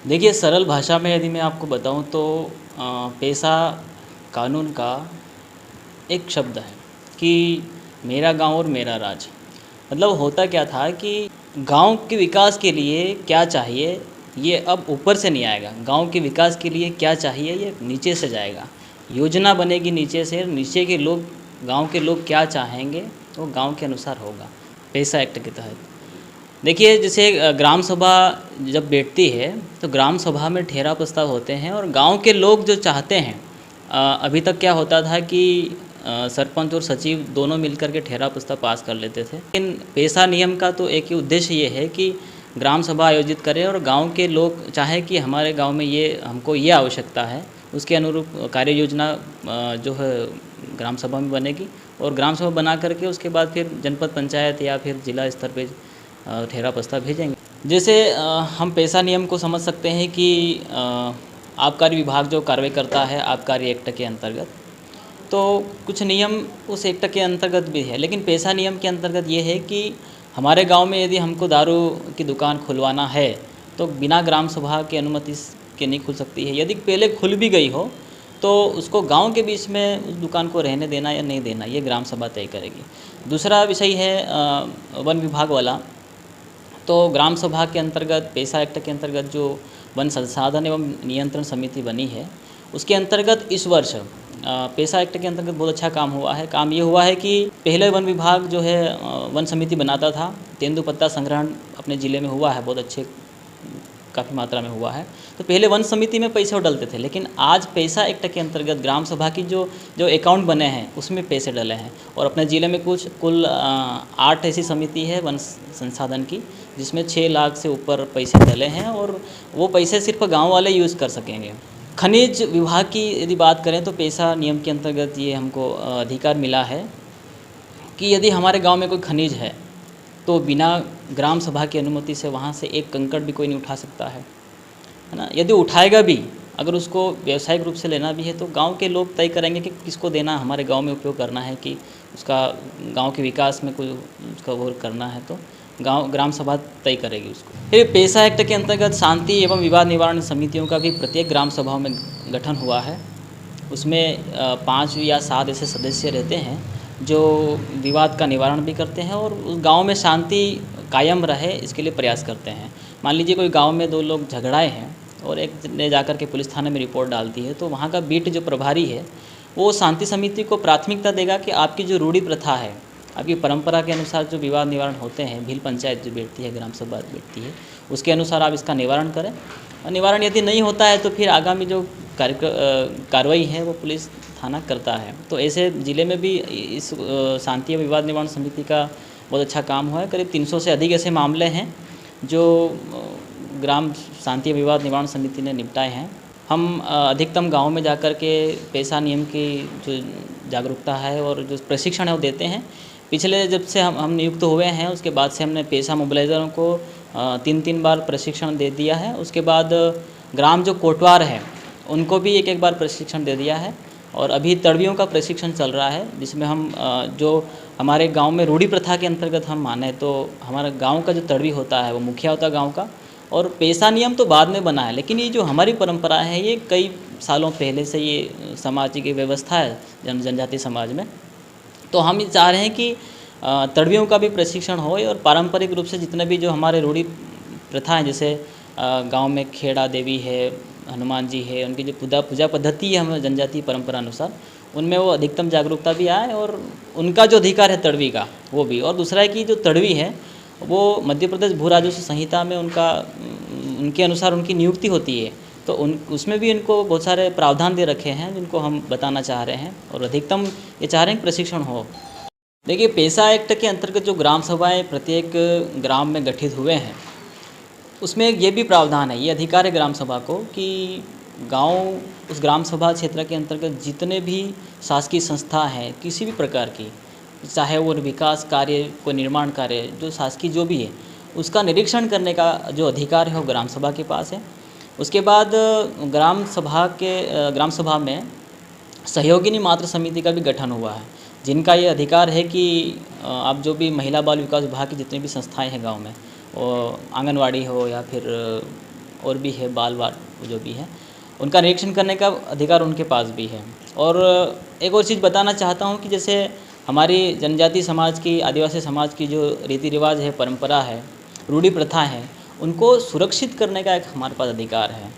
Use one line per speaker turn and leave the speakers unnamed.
देखिए, सरल भाषा में यदि मैं आपको बताऊं तो पैसा कानून का एक शब्द है कि मेरा गांव और मेरा राज। मतलब होता क्या था कि गांव के विकास के लिए क्या चाहिए ये अब ऊपर से नहीं आएगा। गांव के विकास के लिए क्या चाहिए ये नीचे से जाएगा। योजना बनेगी नीचे से, नीचे के लोग, गांव के लोग क्या चाहेंगे वो गांव के अनुसार होगा पैसा एक्ट के तहत। देखिए, जैसे ग्राम सभा जब बैठती है तो ग्राम सभा में ठहरा प्रस्ताव होते हैं और गांव के लोग जो चाहते हैं, अभी तक क्या होता था कि सरपंच और सचिव दोनों मिलकर के ठहरा प्रस्ताव पास कर लेते थे। लेकिन पैसा नियम का तो एक ही उद्देश्य ये है कि ग्राम सभा आयोजित करें और गांव के लोग चाहे कि हमारे गांव में ये हमको ये आवश्यकता है, उसके अनुरूप कार्य योजना जो है ग्राम सभा में बनेगी और ग्राम सभा बना करके उसके बाद फिर जनपद पंचायत या फिर जिला स्तर पे ठहरा प्रस्ताव भेजेंगे। जैसे हम पैसा नियम को समझ सकते हैं कि आबकारी विभाग जो कार्रवाई करता है आबकारी एक्ट के अंतर्गत, तो कुछ नियम उस एक्ट के अंतर्गत भी है। लेकिन पैसा नियम के अंतर्गत ये है कि हमारे गांव में यदि हमको दारू की दुकान खुलवाना है तो बिना ग्राम सभा की अनुमति के नहीं खुल सकती है। यदि पहले खुल भी गई हो तो उसको गांव के बीच में उस दुकान को रहने देना या नहीं देना ये ग्राम सभा तय करेगी। दूसरा विषय है वन विभाग वाला। तो ग्राम सभा के अंतर्गत पैसा एक्ट के अंतर्गत जो वन संसाधन एवं नियंत्रण समिति बनी है उसके अंतर्गत इस वर्ष पैसा एक्ट के अंतर्गत बहुत अच्छा काम हुआ है। काम ये हुआ है कि पहले वन विभाग जो है वन समिति बनाता था, तेंदुपत्ता संग्रहण अपने ज़िले में हुआ है, बहुत अच्छे काफ़ी मात्रा में हुआ है। तो पहले वन समिति में पैसे डलते थे, लेकिन आज पैसा एक्ट के अंतर्गत ग्राम सभा की जो जो अकाउंट बने हैं उसमें पैसे डले हैं। और अपने ज़िले में कुल 8 ऐसी समिति है वन संसाधन की जिसमें 6 लाख से ऊपर पैसे डले हैं और वो पैसे सिर्फ गाँव वाले यूज़ कर सकेंगे। खनिज विभाग की यदि बात करें तो पैसा नियम के अंतर्गत ये हमको अधिकार मिला है कि यदि हमारे गांव में कोई खनिज है तो बिना ग्राम सभा की अनुमति से वहाँ से एक कंकड़ भी कोई नहीं उठा सकता है ना। यदि उठाएगा भी, अगर उसको व्यावसायिक रूप से लेना भी है तो गांव के लोग तय करेंगे कि किसको देना, हमारे गांव में उपयोग करना है कि उसका गांव के विकास में कोई उसका वो करना है तो ग्राम सभा तय करेगी उसको। फिर पैसा एक्ट के अंतर्गत शांति एवं विवाद निवारण समितियों का भी प्रत्येक ग्राम सभाओं में गठन हुआ है। उसमें 5 या 7 ऐसे सदस्य रहते हैं जो विवाद का निवारण भी करते हैं और उस गांव में शांति कायम रहे इसके लिए प्रयास करते हैं। मान लीजिए कोई गांव में 2 लोग झगड़ाए हैं और एक ने जाकर के पुलिस थाने में रिपोर्ट डाल दी है, तो वहाँ का बीट जो प्रभारी है वो शांति समिति को प्राथमिकता देगा कि आपकी जो रूढ़ी प्रथा है, आपकी परंपरा के अनुसार जो विवाद निवारण होते हैं, भील पंचायत जो बैठती है, ग्राम सभा बैठती है, उसके अनुसार आप इसका निवारण करें। और निवारण यदि नहीं होता है तो फिर आगामी जो कार्रवाई है वो पुलिस थाना करता है। तो ऐसे ज़िले में भी इस शांति एवं विवाद निवारण समिति का बहुत अच्छा काम हुआ है। करीब 300 से अधिक ऐसे मामले हैं जो ग्राम शांति एवं विवाद निवारण समिति ने निपटाए हैं। हम अधिकतम गाँव में जाकर के पैसा नियम की जो जागरूकता है और जो प्रशिक्षण है वो देते हैं। पिछले जब से हम नियुक्त हुए हैं उसके बाद से हमने पैसा मोबिलाइज़रों को 3 बार प्रशिक्षण दे दिया है। उसके बाद ग्राम जो कोटवार है उनको भी एक बार प्रशिक्षण दे दिया है और अभी तड़वियों का प्रशिक्षण चल रहा है जिसमें हम जो हमारे गांव में रूढ़ी प्रथा के अंतर्गत हम माने तो हमारा गांव का जो तड़वी होता है वो मुखिया होता है गांव का, और पैसा नियम तो बाद में बना है। लेकिन ये जो हमारी परंपरा है ये कई सालों पहले से ये समाज की व्यवस्था है जनजातीय समाज में। तो हम ये चाह रहे हैं कि तड़वियों का भी प्रशिक्षण हो और पारंपरिक रूप से जितने भी जो हमारे रूढ़ी प्रथा हैं, जैसे गांव में खेड़ा देवी है, हनुमान जी है, उनकी जो पूजा पद्धति है हमें जनजातीय परंपरा अनुसार, उनमें वो अधिकतम जागरूकता भी आए और उनका जो अधिकार है तड़वी का वो भी। और दूसरा है कि जो तड़वी है वो मध्य प्रदेश भू राजस्व संहिता में उनके अनुसार उनकी नियुक्ति होती है, तो उसमें भी इनको बहुत सारे प्रावधान दे रखे हैं जिनको हम बताना चाह रहे हैं और अधिकतम ये चाह रहे हैं कि प्रशिक्षण हो। देखिए, पैसा एक्ट के अंतर्गत जो ग्राम सभाएं प्रत्येक ग्राम में गठित हुए हैं उसमें ये भी प्रावधान है, ये अधिकार है ग्राम सभा को कि गांव उस ग्राम सभा क्षेत्र के अंतर्गत जितने भी शासकीय संस्था हैं किसी भी प्रकार की, चाहे वो विकास कार्य, कोई निर्माण कार्य, जो शासकीय जो भी है उसका निरीक्षण करने का जो अधिकार है वो ग्राम सभा के पास है। उसके बाद ग्राम सभा में सहयोगिनी मातृ समिति का भी गठन हुआ है जिनका ये अधिकार है कि आप जो भी महिला बाल विकास विभाग की जितनी भी संस्थाएं हैं गांव में, वो आंगनवाड़ी हो या फिर और भी है बाल वाल जो भी है, उनका निरीक्षण करने का अधिकार उनके पास भी है। और एक और चीज़ बताना चाहता हूँ कि जैसे हमारी जनजाति समाज की, आदिवासी समाज की जो रीति रिवाज है, परंपरा है, रूढ़ी प्रथा है, उनको सुरक्षित करने का एक हमारे पास अधिकार है।